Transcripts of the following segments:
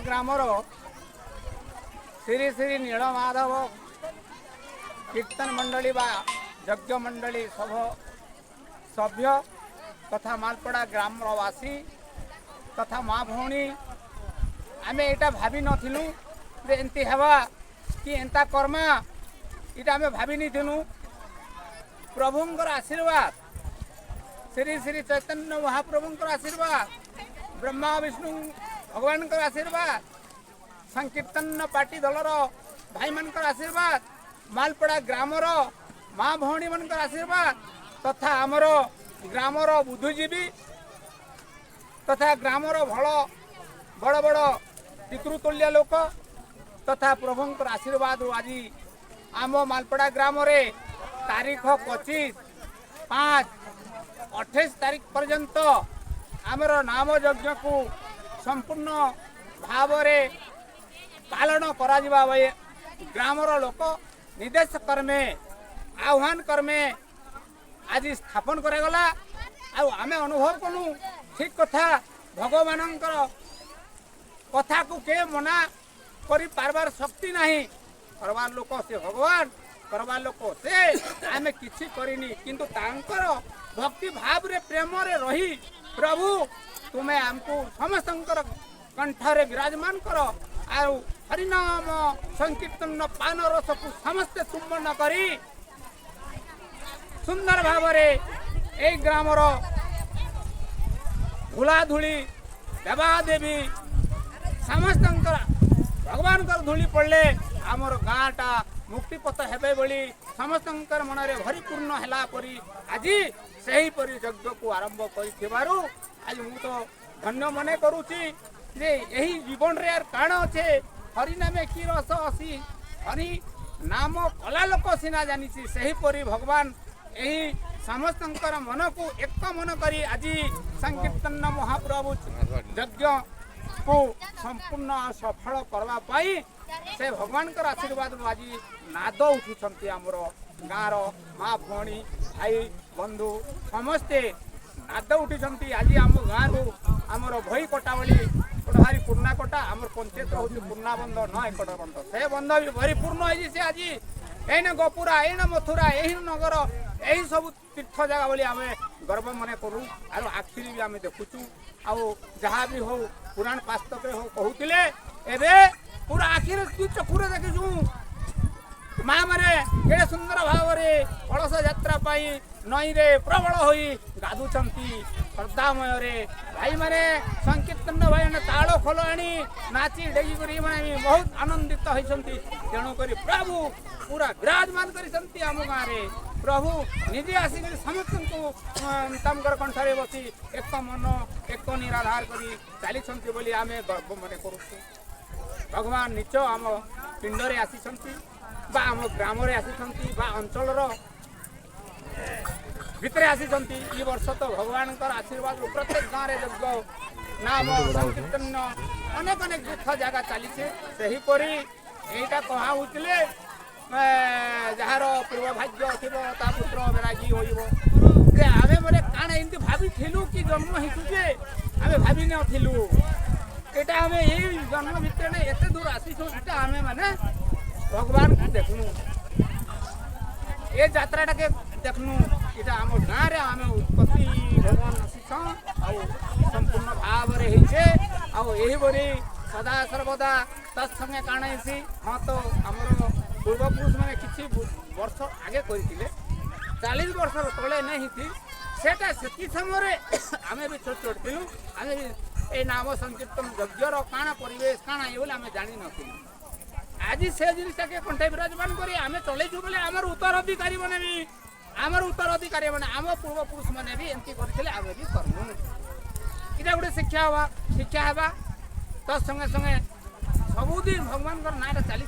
grammar Shri Shri Neelmadhav कीर्तन मंडली बा यज्ञ मंडली सभ्य तथा मालपड़ा ग्रामवासी तथा माँ भौणी आम यहाँ भावी नथिलु जे एंती हेबा कि एंता कर्मा इटा आम भावी नहीं प्रभुंकर आशीर्वाद श्री श्री चैतन्य महाप्रभुंकर आशीर्वाद ब्रह्मा विष्णु भगवान का आशीर्वाद संकीर्तन पार्टी दलर भाई मान आशीर्वाद मालपड़ा ग्रामर माँ भौणी मान आशीर्वाद तथा आमर ग्रामर बुद्धिजीवी तथा ग्रामर भल बड़ बड़ पितृतुल्य लोक तथा प्रभुंकर आशीर्वाद आज आम मालपड़ा ग्राम रे तारीख 25/5/28 तारीख पर्यंत आमर नाम यज्ञ को संपूर्ण भाव पालन करा ग्रामर लोक निर्देश कर्मे आह्वान कर्मे आज स्थापन करागला आमे अनुभव कलु ठीक कथा भगवान कथा को के मना करि पारबार शक्ति नहीं करवार लोक से भगवान करवार लोक से आमे किछि करिनी किंतु तांकर भक्ति भाव रे प्रेम रे रही प्रभु तुम्हें आमको समस्त कंठरे विराजमान कर आउ हरिनाम संकीर्तन पान रस को समस्ते चुम्बन करी सुंदर भाव ए ग्रामर धूलाधूली देवादेवी समस्त भगवान धूली पड़े आमर गाँटा मुक्तिपथ हेबे बोली समस्त मन में भरीपूर्ण है परी आज से यज्ञ को आरंभ कर आज मु तो धन्य मने करुची जे यही जीवन रे यार काण अच्छे हरि नामे की रस असी हरि नाम कला लोक सीना जानी से परी भगवान यही समस्त मन को एक मन करी आज संकीर्तन महाप्रभु यज्ञ को संपूर्ण सफल करवा पाई से भगवान का आशीर्वाद आज नाद उठुंट आमर गाँव माँ भौणी भाई बंधु समस्ते नाद उठुंट आज आम गाँव आमर भई कटा बोली गोटे भारी पुर्णा कटा आमर पंचायत हूँ पुर्णा बंध न एकट बंध से बंध भी भरीपूर्ण है आज एन गपुरा एन मथुरा यही नगर यही सब तीर्थ जगह बोली आम गर्व मन करूँ आरो आखिरी भी आम देखुचु आउ जहाँ भी हो पुराण पास्तक हो कहते एबे पूरा आखिर चक्षुरे देखीचु माँ मैंने केड़े सुंदर भाव में कलश यात्रा नई रे प्रबल हो गाधुंट श्रद्धामय भाई मैंने संकीर्तन भाई मैंने ताल खोल आनी नाची डेगी कर बहुत आनंदित होती तेणुक प्रभु पूरा विराजमान करम गाँव में प्रभु निजे आसिक समस्त को कंठरे बसी एक मन एक निराधार कर चली आम गर्व मन कर भगवान निच आम पिंडरे आसी आम ग्राम आसी अंचल भितर आसी वर्ष तो भगवान आशीर्वाद प्रत्येक गाँव में यज्ञ नाम संकीर्तन अनेक अनेक तीर्थ जगह चली सेहीपरि यहीटा कहले जार पूर्व भाग्य थी पुत्र बैरागी होवे आमे मैंने काण एमती भाभी कि जन्म होचे आमे भाभी नथिलु एटा आमे यही जन्म भितर एते दूर आसीछो एटा आमे माने भगवान को देखनु ये यात्राटा के देखनु इटा आम गाँव रे आम उत्पत्ति भगवान आसीछ संपूर्ण भाव रे होइछे यही बरी सदा सर्वदा तत्संगे काण हेसी हाँ तो आमर पूर्वपुरुष मैंने किसी वर्ष आगे करते 40 वर्ष तले नहीं थी सेटा से समय आम भी छोट छोट थिलु आम भी ये नाम संकीर्तन यज्ञर काण परिवेश काण ये आम जानी नथिलु आज से जिनटा के कंठे विराजमान करी आम चलैछु बोले आमर उत्तराधिकारी माने भी आमर उत्तराधिकारी माने आम पूर्वपुरुष माने भी एमती करथिले आम भी करनु इटा गोटे शिक्षा हेबा तो संगे संगे सबुदिन भगवान नाँ चली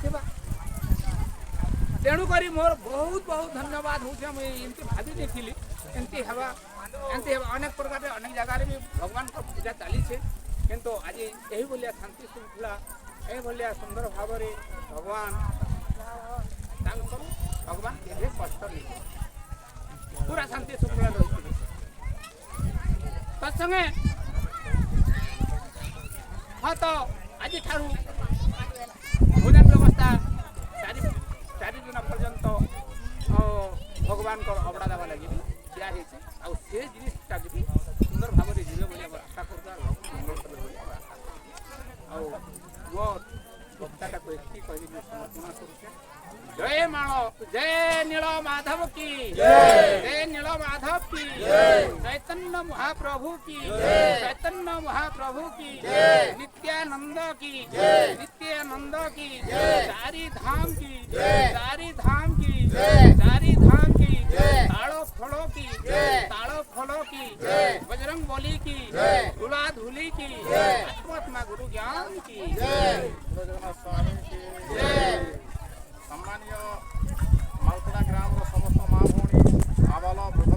तेणुक मोर बहुत बहुत धन्यवाद हो मुझे भावी नहीं एमती अनेक प्रकार अनेक जगार भी भगवान का पूजा चली किंतु आज यही भाया शांति श्रृंखला यही भाया सुंदर भाव में भगवान भगवान केवे कष्ट नहीं पूरा शांति श्रृंखला रही तत्संगे हाँ तो आज ठारू भोजन व्यवस्था चारि दिन पर्यंत भगवान को अबड़ा देवा लगी दिया से जिनटा भी सुंदर भाव में जीवे बोली आशा कर मोर वक्ताटा को समर्पण करुचे जय माणो जय नील माधव की जय नील माधव की चैतन्य महाप्रभु की चैतन्य महाप्रभु की नित्यानंद की नित्यानंद की चारि धाम की चारि धाम की चारि धाम की ताड़ो फलो की बजरंग बली की धूला धूली की आत्मात्मा गुरु ज्ञान की स्वामी की सम्मानीय मालतड़ा ग्राम समस्त माँ भौणी आबाल वृद्ध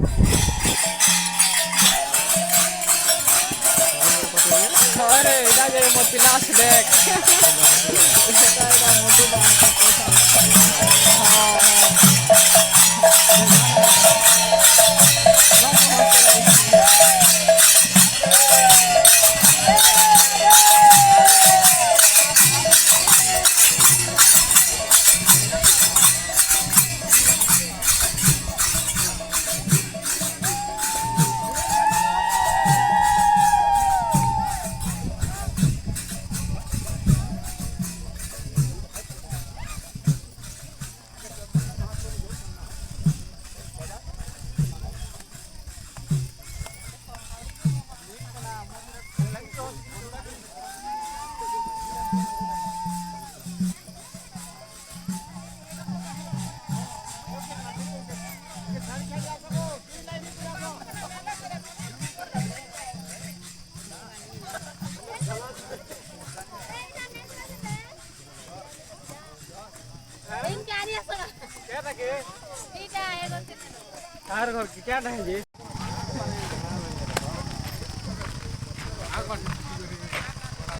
मोती नाच देख घर की क्या ढांगे